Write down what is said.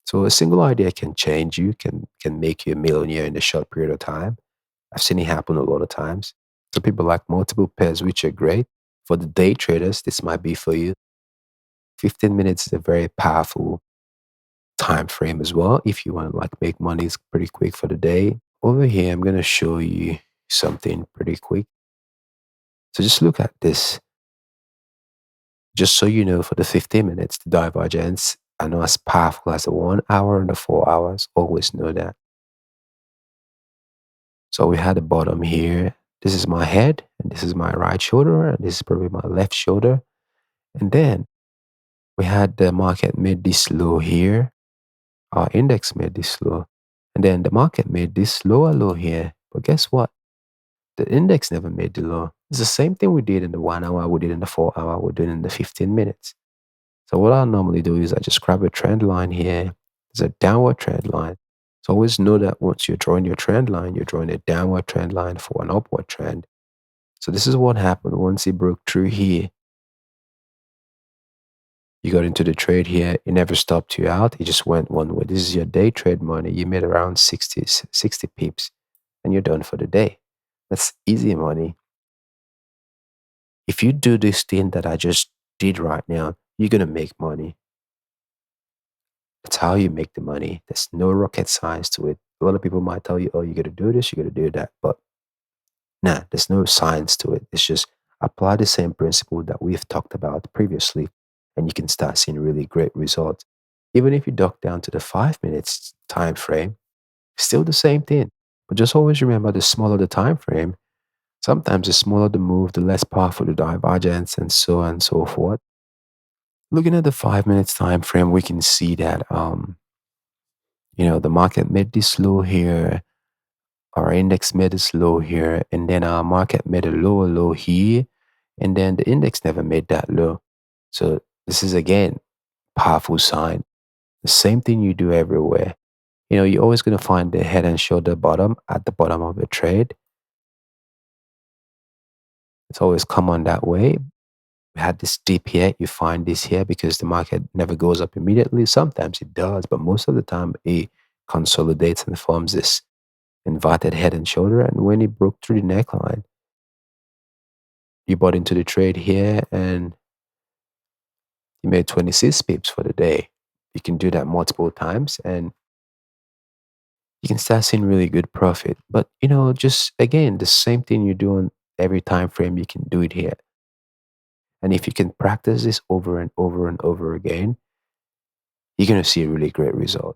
So a single idea can change you, can make you a millionaire in a short period of time. I've seen it happen a lot of times. So people like multiple pairs, which are great. For the day traders, this might be for you. 15 minutes is a very powerful time frame as well. If you want to like make money, it's pretty quick for the day. Over here, I'm gonna show you something pretty quick. So just look at this. Just so you know, for the 15 minutes, the divergence are not as powerful as the 1 hour and the 4 hours. Always know that. So we had the bottom here. This is my head, and this is my right shoulder, and this is probably my left shoulder. And then we had the market made this low here. Our index made this low. And then the market made this lower low here. But guess what? The index never made the low. It's the same thing we did in the 1 hour, we did in the 4 hour, we're doing in the 15 minutes. So what I normally do is I just grab a trend line here. There's a downward trend line. So always know that once you're drawing your trend line, you're drawing a downward trend line for an upward trend. So this is what happened once it broke through here. You got into the trade here. It never stopped you out. It just went one way. This is your day trade money. You made around 60 pips and you're done for the day. That's easy money. If you do this thing that I just did right now, you're going to make money. That's how you make the money. There's no rocket science to it. A lot of people might tell you, oh, you got to do this, you got to do that. But nah, there's no science to it. It's just apply the same principle that we've talked about previously, and you can start seeing really great results. Even if you duck down to the 5 minutes time frame, still the same thing. But just always remember the smaller the time frame, sometimes the smaller the move, the less powerful the divergence, and so on and so forth. Looking at the 5 minutes time frame, we can see that the market made this low here, our index made this low here, and then our market made a lower low here, and then the index never made that low. So this is again powerful sign. The same thing you do everywhere. You're always going to find the head and shoulder bottom at the bottom of a trade. It's always common that way. We had this dip here. You find this here because the market never goes up immediately. Sometimes it does, but most of the time it consolidates and forms this inverted head and shoulder. And when it broke through the neckline, you bought into the trade here and you made 26 pips for the day. You can do that multiple times and you can start seeing really good profit. But just again, the same thing you do on every time frame, you can do it here. And if you can practice this over and over and over again, you're going to see a really great result.